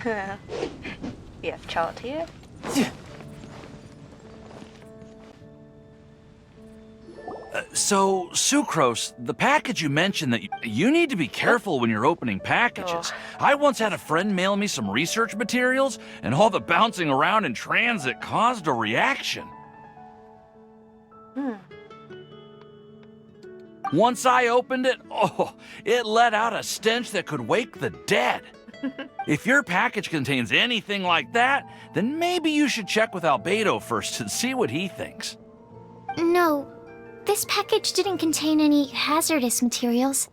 We have chart here. So, Sucrose, the package you mentioned that you need to be careful when you're opening packages. Oh. I once had a friend mail me some research materials, and all the bouncing around in transit caused a reaction. Once I opened it, it let out a stench that could wake the dead. If your package contains anything like that, then maybe you should check with Albedo first and see what he thinks. No, this package didn't contain any hazardous materials.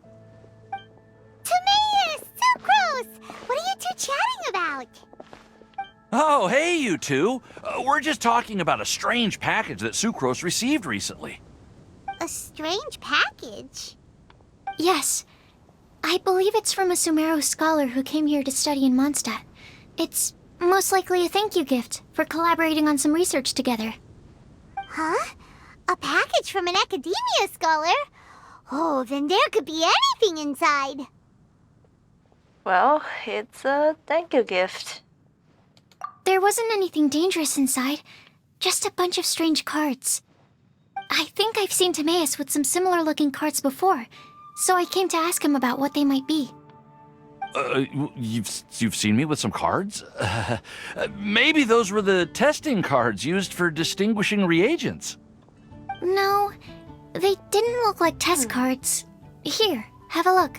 Timaeus! Sucrose! What are you two chatting about? Oh, hey, you two. We're just talking about a strange package that Sucrose received recently. A strange package? Yes. I believe it's from a Sumeru scholar who came here to study in Mondstadt. It's most likely a thank you gift for collaborating on some research together. Huh? A package from an academia scholar? Oh, then there could be anything inside. Well, it's a thank you gift. There wasn't anything dangerous inside, just a bunch of strange cards. I think I've seen Timaeus with some similar looking cards before, so I came to ask him about what they might be. You've seen me with some cards? Maybe those were the testing cards used for distinguishing reagents. No, they didn't look like test cards. Here, have a look.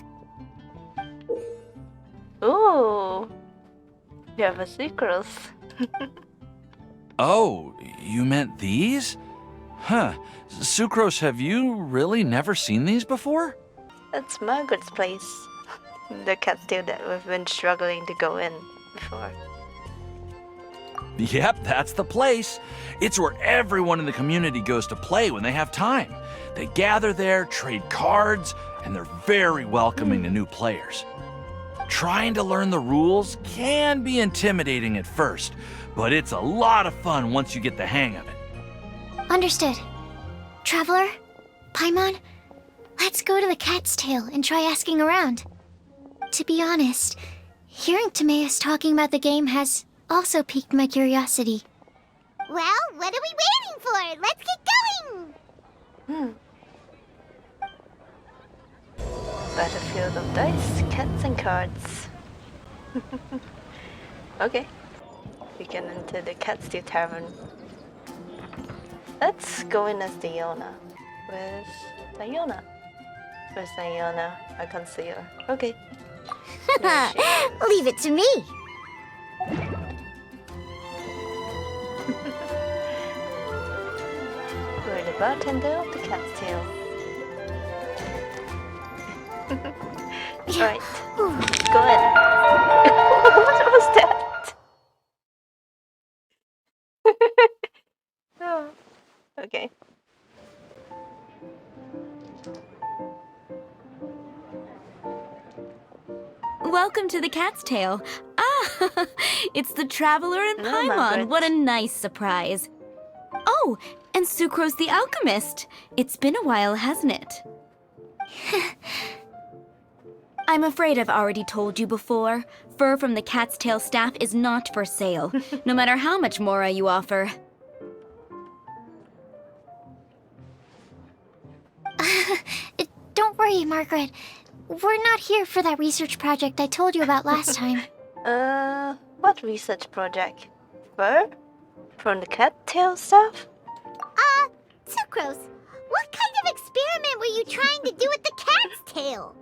Ooh. You have a secret. Oh, you meant these? Huh. Sucrose, have you really never seen these before? That's Margaret's place. The castle that we've been struggling to go in before. Yep, that's the place. It's where everyone in the community goes to play when they have time. They gather there, trade cards, and they're very welcoming to new players. Trying to learn the rules can be intimidating at first, but it's a lot of fun once you get the hang of it. Understood. Traveler? Paimon? Let's go to the Cat's Tail and try asking around. To be honest, hearing Timaeus talking about the game has also piqued my curiosity. Well, what are we waiting for? Let's get going! Battlefield of dice, cats and cards. Okay. We get into the Cat's Tavern. Let's go in as Diona. Where's Diona? Where's Diona? I can't see her. Okay. Leave it to me. We're the bartender of the Cat's Tail. Alright. Go in. What was that? Oh. Okay. Welcome to the Cat's Tail. Ah, it's the Traveler and Hello, Paimon. Margaret. What a nice surprise. Oh, and Sucrose the Alchemist. It's been a while, hasn't it? I'm afraid I've already told you before. Fur from the Cat's Tail staff is not for sale, no matter how much Mora you offer. Don't worry, Margaret. We're not here for that research project I told you about last time. What research project? Fur? From the cattail stuff? Sucrose, what kind of experiment were you trying to do with the cat's tail?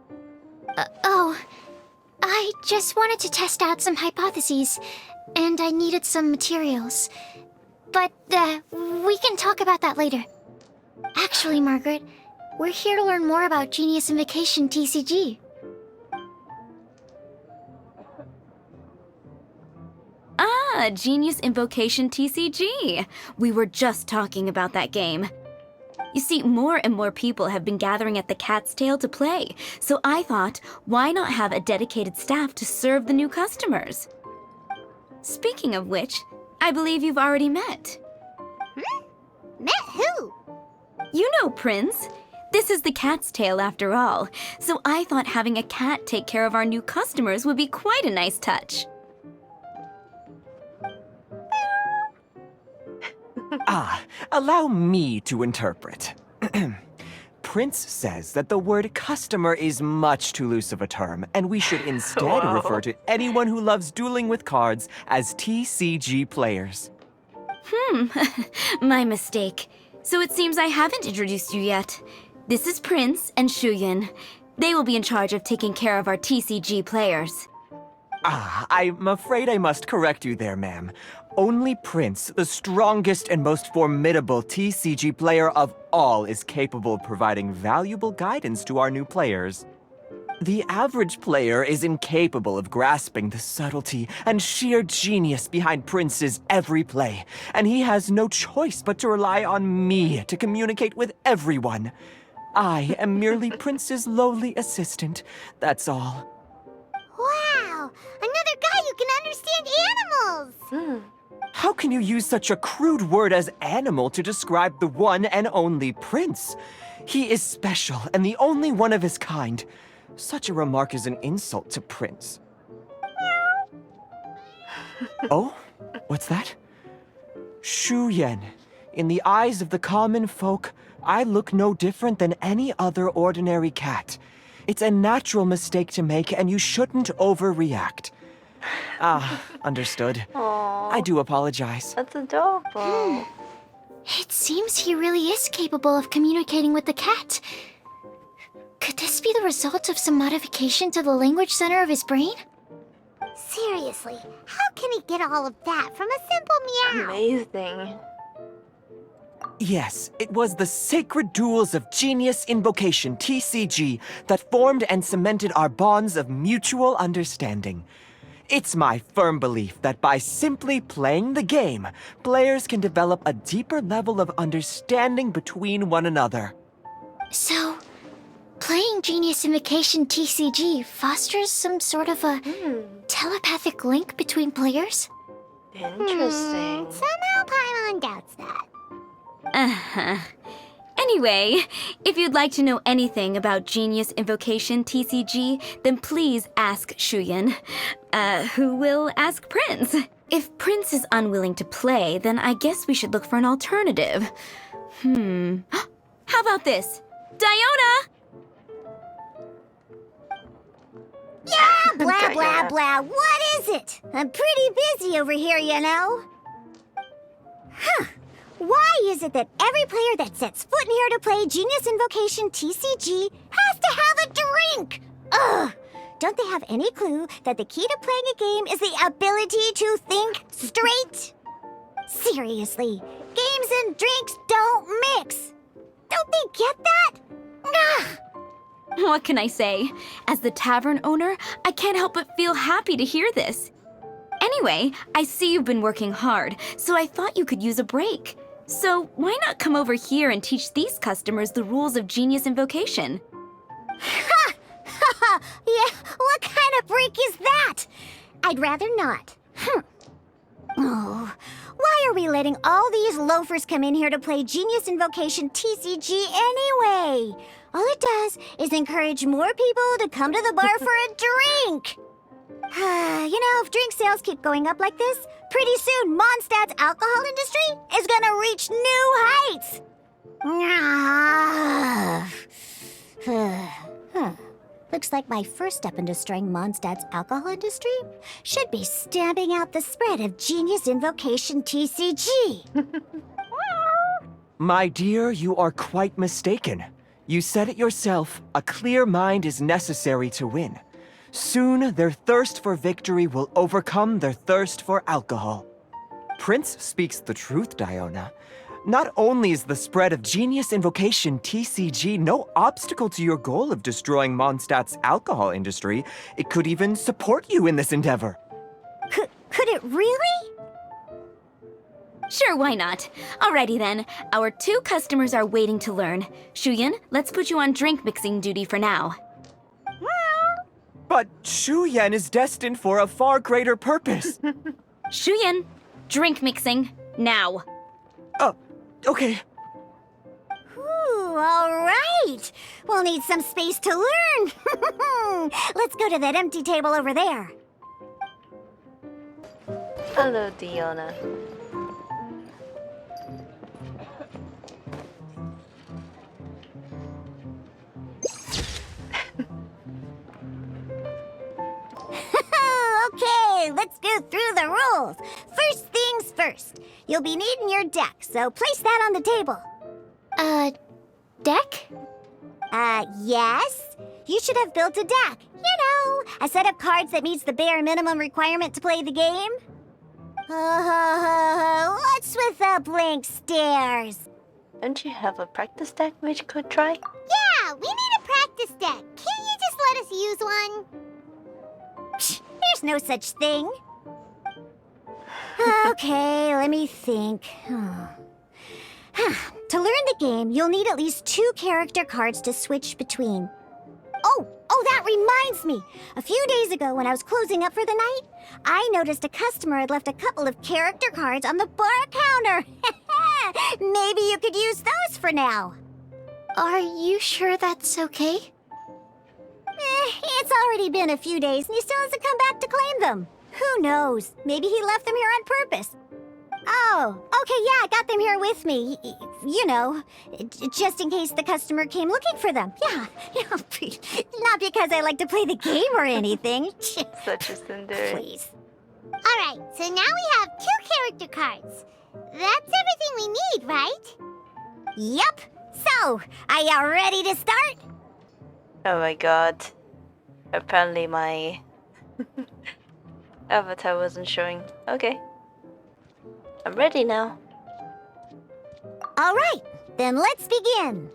I just wanted to test out some hypotheses, and I needed some materials. But, we can talk about that later. Actually, Margaret, we're here to learn more about Genius Invocation TCG. Ah, Genius Invocation TCG. We were just talking about that game. You see, more and more people have been gathering at the Cat's Tail to play, so I thought, why not have a dedicated staff to serve the new customers? Speaking of which, I believe you've already met. Met who? You know, Prince. This is the Cat's Tail after all, so I thought having a cat take care of our new customers would be quite a nice touch. Allow me to interpret. Prince says that the word customer is much too loose of a term, and we should instead refer to anyone who loves dueling with cards as TCG players. My mistake. So it seems I haven't introduced you yet. This is Prince and Shuyan. They will be in charge of taking care of our TCG players. I'm afraid I must correct you there, ma'am. Only Prince, the strongest and most formidable TCG player of all, is capable of providing valuable guidance to our new players. The average player is incapable of grasping the subtlety and sheer genius behind Prince's every play, and he has no choice but to rely on me to communicate with everyone. I am merely Prince's lowly assistant, that's all. Wow! Another guy who can understand animals! How can you use such a crude word as animal to describe the one and only Prince? He is special and the only one of his kind. Such a remark is an insult to Prince. Oh? What's that? Shuyan. In the eyes of the common folk, I look no different than any other ordinary cat. It's a natural mistake to make, and you shouldn't overreact. Understood. Aww, I do apologize. that's adorable. It seems he really is capable of communicating with the cat. Could this be the result of some modification to the language center of his brain? Seriously, how can he get all of that from a simple meow? Amazing. Yes, it was the sacred duels of Genius Invocation, TCG, that formed and cemented our bonds of mutual understanding. It's my firm belief that by simply playing the game, players can develop a deeper level of understanding between one another. So, playing Genius Invocation TCG fosters some sort of a telepathic link between players? Interesting. Somehow Paimon doubts that. Anyway, if you'd like to know anything about Genius Invocation TCG, then please ask Shuyan, who will ask Prince. If Prince is unwilling to play, then I guess we should look for an alternative. How about this? Diona! Yeah, blah, blah, blah. What is it? I'm pretty busy over here, you know. Why is it that every player that sets foot in here to play Genius Invocation TCG has to have a drink? Ugh! Don't they have any clue that the key to playing a game is the ability to think straight? Seriously, games and drinks don't mix. Don't they get that? Ugh! What can I say? As the tavern owner, I can't help but feel happy to hear this. Anyway, I see you've been working hard, so I thought you could use a break. So why not come over here and teach these customers the rules of Genius Invocation? Ha! Yeah, what kind of break is that? I'd rather not. Oh, why are we letting all these loafers come in here to play Genius Invocation TCG anyway? All it does is encourage more people to come to the bar for a drink. If drink sales keep going up like this, pretty soon Mondstadt's alcohol industry is gonna reach new heights. Looks like my first step in destroying Mondstadt's alcohol industry should be stamping out the spread of Genius Invocation TCG. My dear, you are quite mistaken. You said it yourself, a clear mind is necessary to win. Soon, their thirst for victory will overcome their thirst for alcohol. Prince speaks the truth, Diona. Not only is the spread of Genius Invocation TCG no obstacle to your goal of destroying Mondstadt's alcohol industry, it could even support you in this endeavor. Could it really? Sure, why not? Alrighty then, our 2 customers are waiting to learn. Shuyan, let's put you on drink mixing duty for now. But Shuyan is destined for a far greater purpose. Shuyan, drink mixing, now. Okay. Ooh, all right. We'll need some space to learn. Let's go to that empty table over there. Hello, Diona. Okay, let's go through the rules. First things first. You'll be needing your deck, so place that on the table. Deck? Yes. You should have built a deck. You know, a set of cards that meets the bare minimum requirement to play the game. What's with the blank stares? Don't you have a practice deck we could try? Yeah, we need a practice deck. Can't you just let us use one? Psh, there's no such thing. Okay, let me think. To learn the game, you'll need at least 2 character cards to switch between. Oh, that reminds me. A few days ago, when I was closing up for the night, I noticed a customer had left a couple of character cards on the bar counter. Maybe you could use those for now. Are you sure that's okay? It's already been a few days and he still hasn't come back to claim them. Who knows? Maybe he left them here on purpose. Oh, okay, yeah, I got them here with me. You know, just in case the customer came looking for them. Yeah, not because I like to play the game or anything. Such a tsundere. Please. Alright, so now we have 2 character cards. That's everything we need, right? Yep. So, are you ready to start? Oh my god. Apparently my avatar wasn't showing. Okay. I'm ready now. Alright, then let's begin.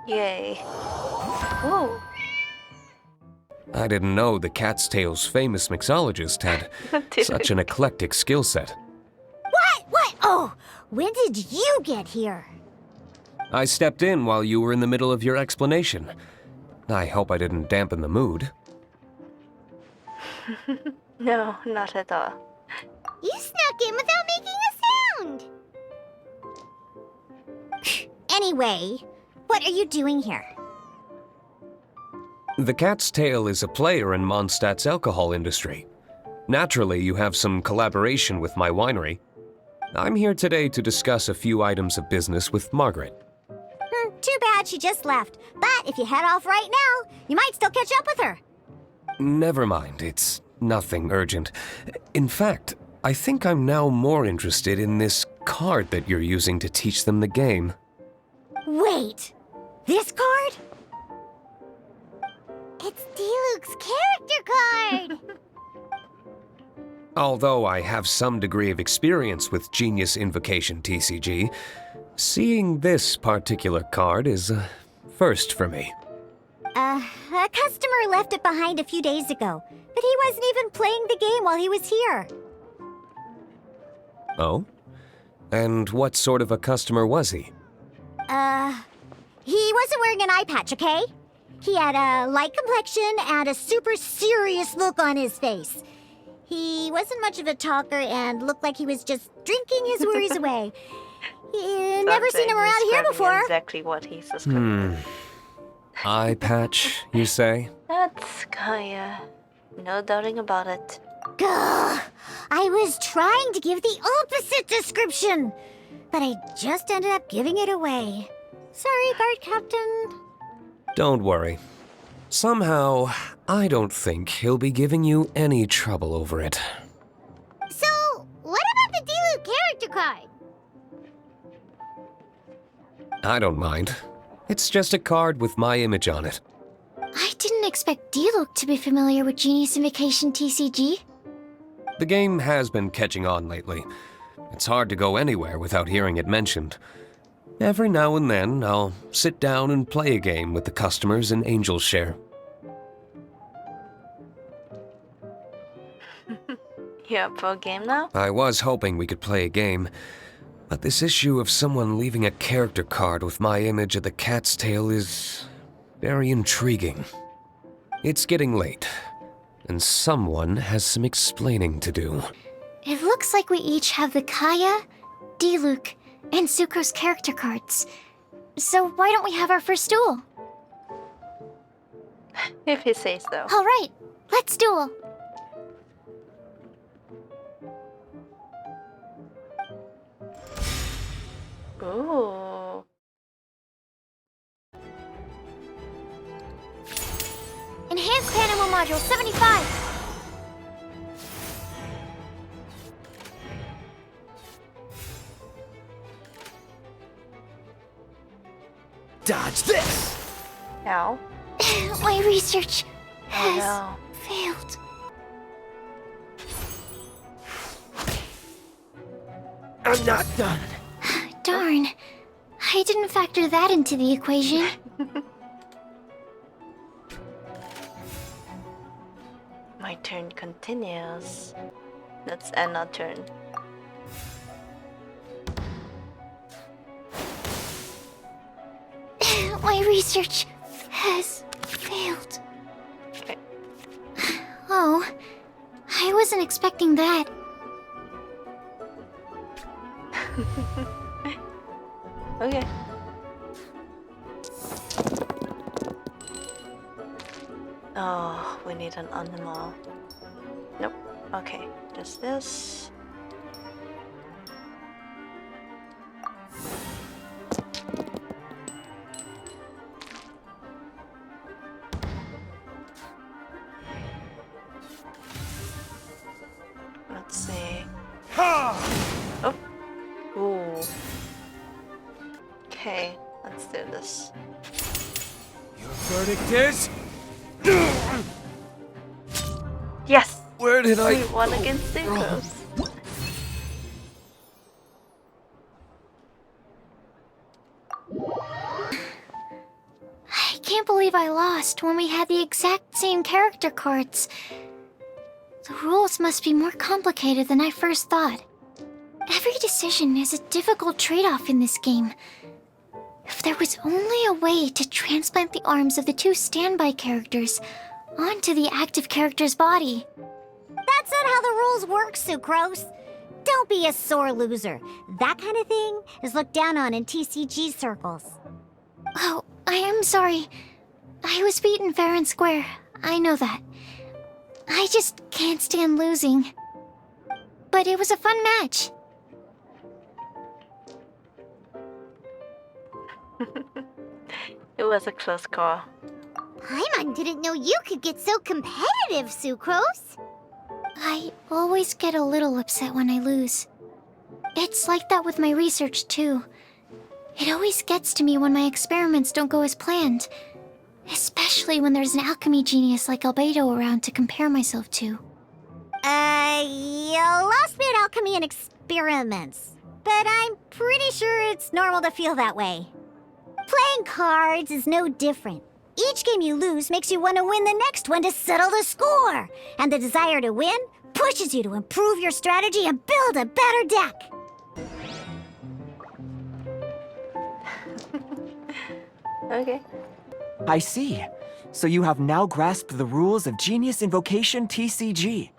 Yay. Whoa. I didn't know the Cat's Tail's famous mixologist had such an eclectic skill set. What? Oh, when did you get here? I stepped in while you were in the middle of your explanation. I hope I didn't dampen the mood. No, not at all. You snuck in without making a sound. Anyway, what are you doing here? The Cat's Tail is a player in Mondstadt's alcohol industry. Naturally, you have some collaboration with my winery. I'm here today to discuss a few items of business with Margaret. Too bad she just left. But if you head off right now, you might still catch up with her. Never mind, it's nothing urgent. In fact, I think I'm now more interested in this card that you're using to teach them the game. Wait, this card? It's Diluc's character card! Although I have some degree of experience with Genius Invocation TCG, seeing this particular card is a first for me. A customer left it behind a few days ago, but he wasn't even playing the game while he was here. Oh? And what sort of a customer was he? He wasn't wearing an eye patch, okay? He had a light complexion and a super serious look on his face. He wasn't much of a talker and looked like he was just drinking his worries away. Never seen him around here before. Exactly what he's describing. Eye patch, you say? That's Kaya. No doubting about it. Gah! I was trying to give the opposite description, but I just ended up giving it away. Sorry, guard captain. Don't worry. Somehow, I don't think he'll be giving you any trouble over it. So, what about the Diluc character card? I don't mind. It's just a card with my image on it. I didn't expect Diluc to be familiar with Genius Invocation TCG. The game has been catching on lately. It's hard to go anywhere without hearing it mentioned. Every now and then, I'll sit down and play a game with the customers in Angel's Share. You up for a game now? I was hoping we could play a game, but this issue of someone leaving a character card with my image of the Cat's Tail is very intriguing. It's getting late, and someone has some explaining to do. It looks like we each have the Kaya, Diluc, and Sucro's character cards. So why don't we have our first duel? If he says so. All right, let's duel. Ooh. Enhanced Animal Module 75. What's this? Ow. My research Oh has no. failed. I'm not done. Darn. I didn't factor that into the equation. My turn continues. Let's end our turn. My research has failed. Okay. Oh, I wasn't expecting that. Okay. Oh, we need an animal. Nope. Okay, just this. Let's see. Oh. Ooh. Okay, let's do this. Your verdict is? Yes! Where did We won against Sucrose. I can't believe I lost when we had the exact same character cards. The rules must be more complicated than I first thought. Every decision is a difficult trade-off in this game. If there was only a way to transplant the arms of the two standby characters onto the active character's body. That's not how the rules work, Sucrose. Don't be a sore loser. That kind of thing is looked down on in TCG circles. Oh, I am sorry. I was beaten fair and square. I know that. I just can't stand losing. But it was a fun match. It was a close call. Paimon didn't know you could get so competitive, Sucrose. I always get a little upset when I lose. It's like that with my research, too. It always gets to me when my experiments don't go as planned. Especially when there's an alchemy genius like Albedo around to compare myself to. You lost me at alchemy and experiments. But I'm pretty sure it's normal to feel that way. Playing cards is no different. Each game you lose makes you want to win the next one to settle the score. And the desire to win pushes you to improve your strategy and build a better deck. Okay. I see. So you have now grasped the rules of Genius Invocation TCG.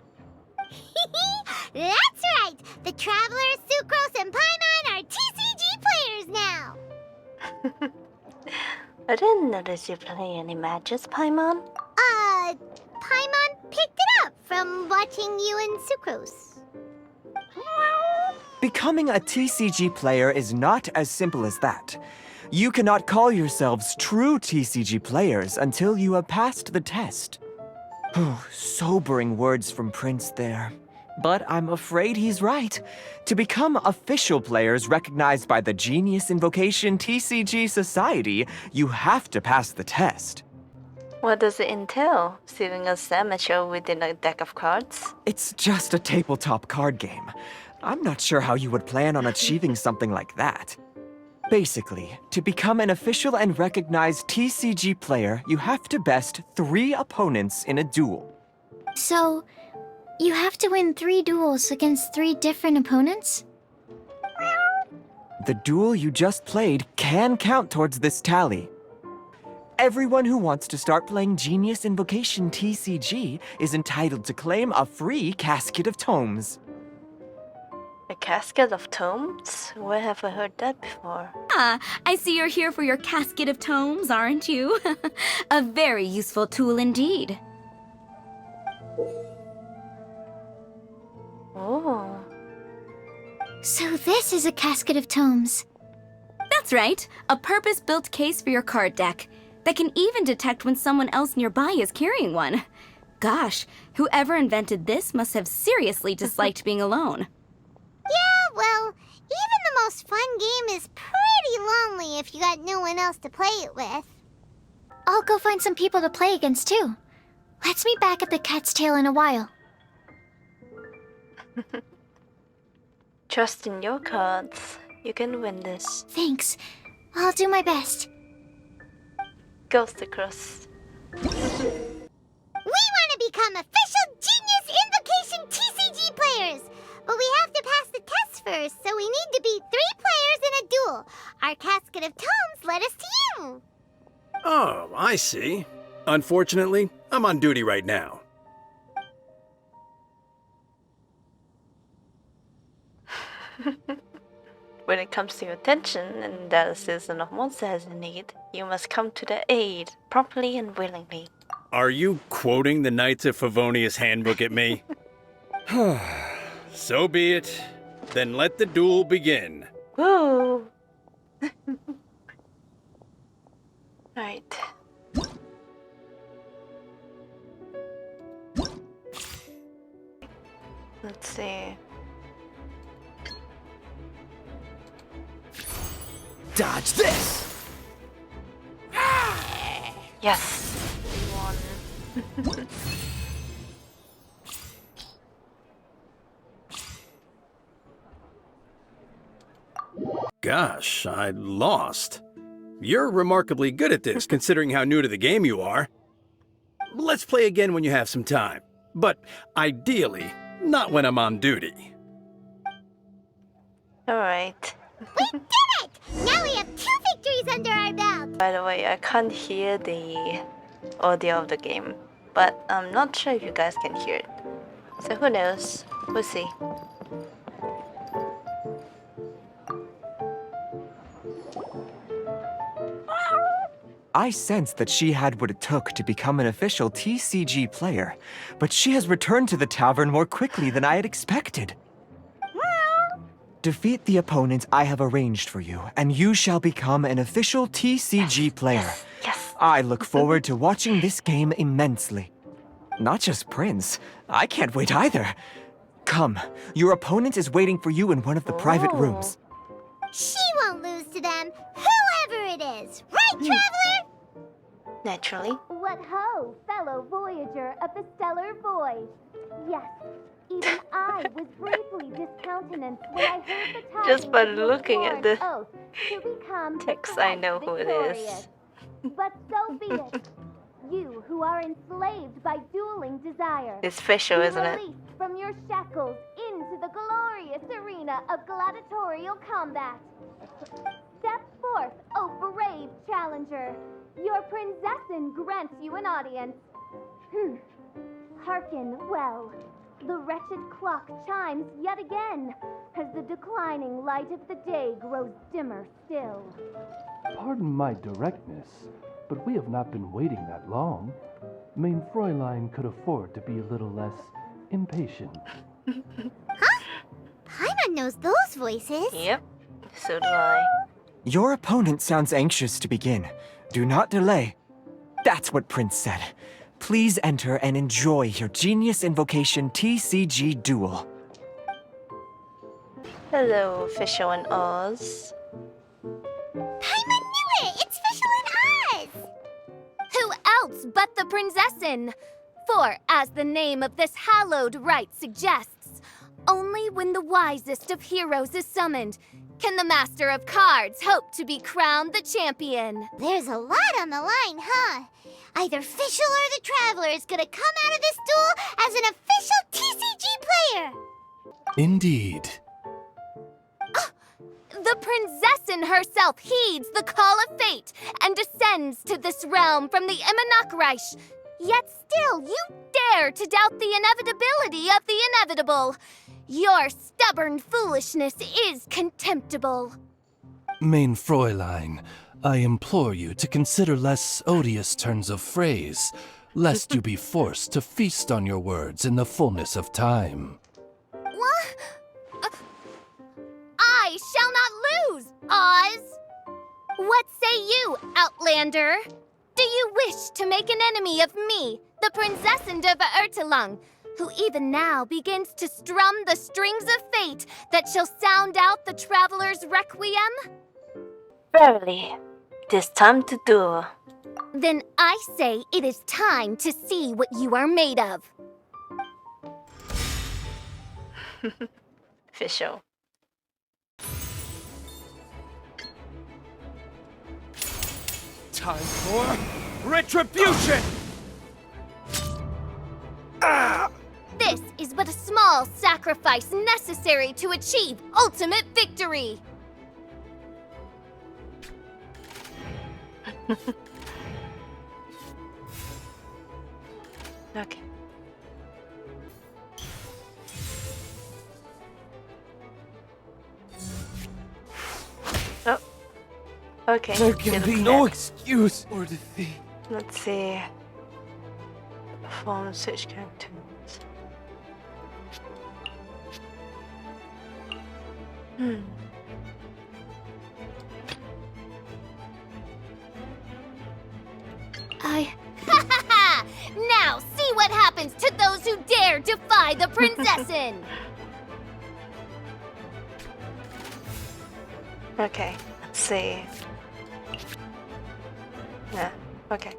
That's right! The Travelers, Sucrose, and Paimon are TCG players now! I didn't notice you play any matches, Paimon. Paimon picked it up from watching you and Sucrose. Becoming a TCG player is not as simple as that. You cannot call yourselves true TCG players until you have passed the test. Sobering words from Prince there. But I'm afraid he's right. To become official players recognized by the Genius Invocation TCG Society, you have to pass the test. What does it entail? Seeing a amateur within a deck of cards? It's just a tabletop card game. I'm not sure how you would plan on achieving something like that. Basically, to become an official and recognized TCG player, you have to best 3 opponents in a duel. So, you have to win 3 duels against 3 different opponents? The duel you just played can count towards this tally. Everyone who wants to start playing Genius Invocation TCG is entitled to claim a free Casket of Tomes. A casket of tomes? Where have I heard that before? Ah, I see you're here for your casket of tomes, aren't you? A very useful tool indeed. Oh. So this is a casket of tomes. That's right, a purpose-built case for your card deck that can even detect when someone else nearby is carrying one. Gosh, whoever invented this must have seriously disliked being alone. Yeah, well, even the most fun game is pretty lonely if you got no one else to play it with. I'll go find some people to play against too. Let's meet back at the Cat's Tail in a while. Trust in your cards. You can win this. Thanks. I'll do my best. Ghost across. We want to become official Genius Invocation TCG players! But we have to pass the test first, so we need to beat 3 players in a duel. Our casket of tomes led us to you. Oh, I see. Unfortunately, I'm on duty right now. When it comes to your attention and that a season of monster has in need, you must come to their aid, promptly and willingly. Are you quoting the Knights of Favonius handbook at me? So be it. Then let the duel begin. Woo! Right. Let's see. Dodge this! Yes! We won. Gosh, I lost. You're remarkably good at this, considering how new to the game you are. Let's play again when you have some time. But ideally, not when I'm on duty. Alright. We did it! Now we have 2 victories under our belt. By the way, I can't hear the audio of the game, but I'm not sure if you guys can hear it. So who knows? We'll see. I sensed that she had what it took to become an official TCG player, but she has returned to the tavern more quickly than I had expected. Defeat the opponent I have arranged for you, and you shall become an official TCG player. Yes! I look forward to watching this game immensely. Not just Prince. I can't wait either. Come, your opponent is waiting for you in one of the private rooms. She won't lose to them, whoever it is. Right, Traveler? Naturally. What ho, fellow voyager of the stellar void. Yes, even I was briefly discountenanced when I heard the tidings Just by of your looking at the sworn oath to become the text, I Christ know who it victorious. is. But so be it. You who are enslaved by dueling desire. It's Fischl, be isn't it? released from your shackles into the glorious arena of gladiatorial combat. Step forth, O brave challenger. Your princessin grants you an audience. Hearken well. The wretched clock chimes yet again, as the declining light of the day grows dimmer still. Pardon my directness, but we have not been waiting that long. Mein Fräulein could afford to be a little less impatient. Paimon knows those voices. Yep, so do I. Your opponent sounds anxious to begin. Do not delay. That's what Prince said. Please enter and enjoy your Genius Invocation TCG Duel. Hello, Fischl and Oz. Paimon knew it! It's Fischl and Oz! Who else but the princessin? For, as the name of this hallowed rite suggests, only when the wisest of heroes is summoned can the master of cards hope to be crowned the champion. There's a lot on the line, huh? Either Fischl or the Traveler is gonna come out of this duel as an official TCG player! Indeed. The princessin herself heeds the call of fate and descends to this realm from the Immanakreich. Yet still, you dare to doubt the inevitability of the inevitable. Your stubborn foolishness is contemptible. Mein Fräulein, I implore you to consider less odious turns of phrase, lest you be forced to feast on your words in the fullness of time. What? I shall not lose, Oz! What say you, Outlander? Do you wish to make an enemy of me, the Princessin of Ertelung, who even now begins to strum the strings of fate that shall sound out the Traveler's Requiem? Verily, it is time to duel. Then I say it is time to see what you are made of. Fischl. Time for retribution! This is but a small sacrifice necessary to achieve ultimate victory. Okay. Oh. Okay. There can it be looks no bad. excuse for defeat. Let's see. Form switch characters. Now see what happens to those who dare defy the princessin. Okay, let's see. Yeah, okay.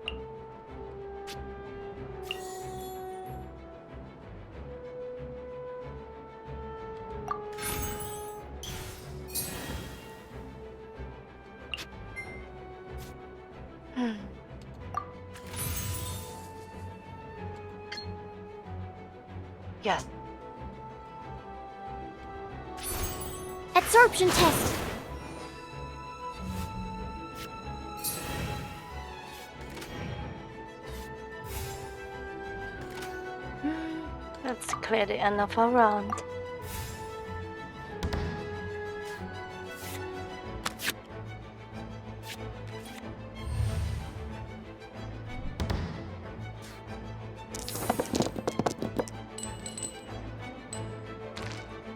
Yes. Absorption test. Let's clear the end of our round.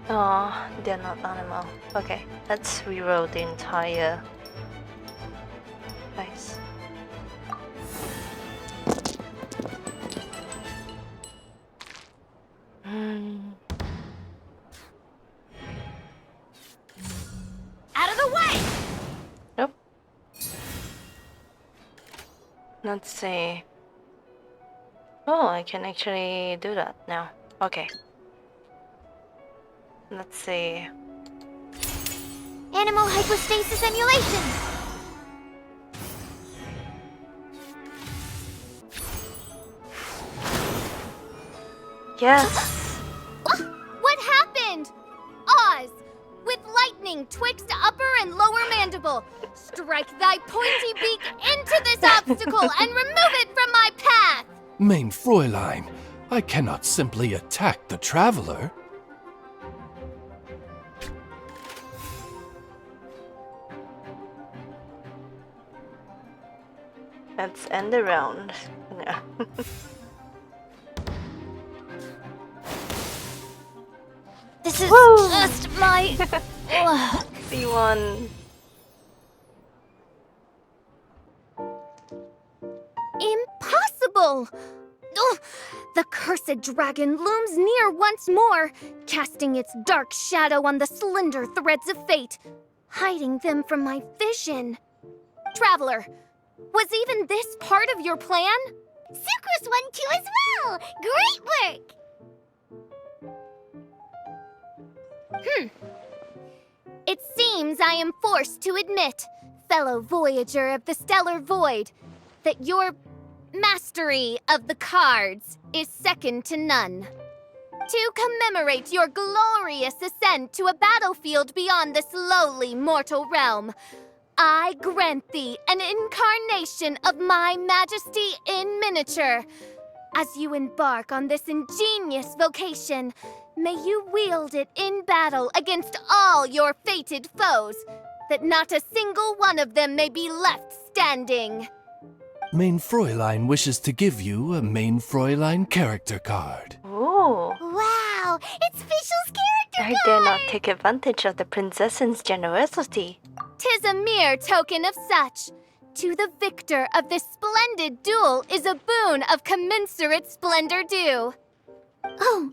Oh, they're not animal. Okay, let's reroll the entire dice. Out of the way! Nope. Let's see. Oh, I can actually do that now. Okay. Let's see. Animal hypostasis emulation. Yes! What happened? Oz, with lightning twixt upper and lower mandible, strike thy pointy beak into this obstacle and remove it from my path! Mein Fräulein, I cannot simply attack the traveler. Let's end the round. Yeah. This is Woo! just my... Ugh. C1. Impossible! Ugh! The cursed dragon looms near once more, casting its dark shadow on the slender threads of fate, hiding them from my vision. Traveler, was even this part of your plan? Sucrose won too as well! Great work! It seems I am forced to admit, fellow voyager of the stellar void, that your mastery of the cards is second to none. To commemorate your glorious ascent to a battlefield beyond this lowly mortal realm, I grant thee an incarnation of my majesty in miniature. As you embark on this ingenious vocation, may you wield it in battle against all your fated foes, that not a single one of them may be left standing. Mein Fräulein wishes to give you a Mein Fräulein character card. Ooh. Wow, it's Fischl's character I dare not take advantage of the princess's generosity. 'Tis a mere token of such. To the victor of this splendid duel is a boon of commensurate splendor due. Oh,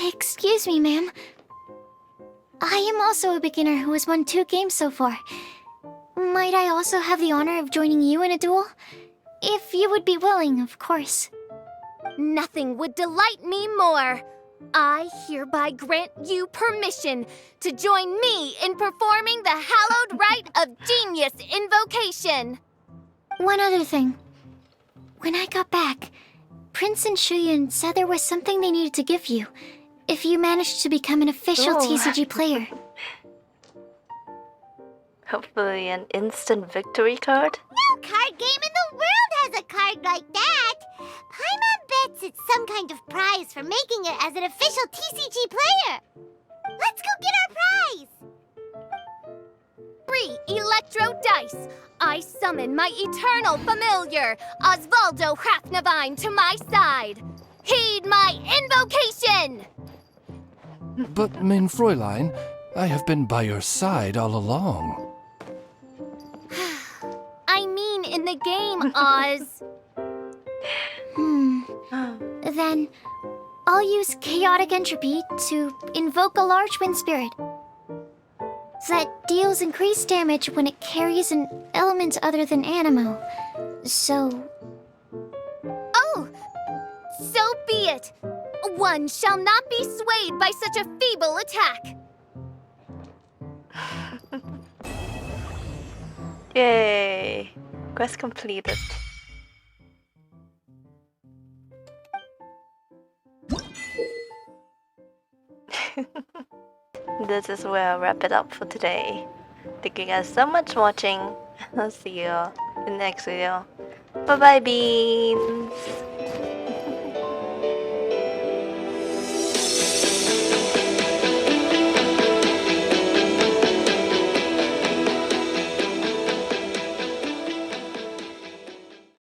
excuse me, ma'am. I am also a beginner who has won 2 games so far. Might I also have the honor of joining you in a duel? If you would be willing, of course. Nothing would delight me more. I hereby grant you permission to join me in performing the hallowed rite of genius invocation. One other thing. When I got back, Prince and Shuyan said there was something they needed to give you if you managed to become an official TCG player. Hopefully an instant victory card? No card game in the world has a card like that! Paimon bets it's some kind of prize for making it as an official TCG player! Let's go get our prize! 3 electro dice. I summon my eternal familiar, Osvaldo Hrafnavine, to my side. Heed my invocation! But, mein Fräulein, I have been by your side all along. I mean in the game, Oz. Then, I'll use Chaotic Entropy to invoke a large wind spirit. That deals increased damage when it carries an element other than Animo. So... Oh, so be it. One shall not be swayed by such a feeble attack. Yay! Quest completed. This is where I'll wrap it up for today. Thank you guys so much for watching. I'll see you in the next video. Bye bye, beans!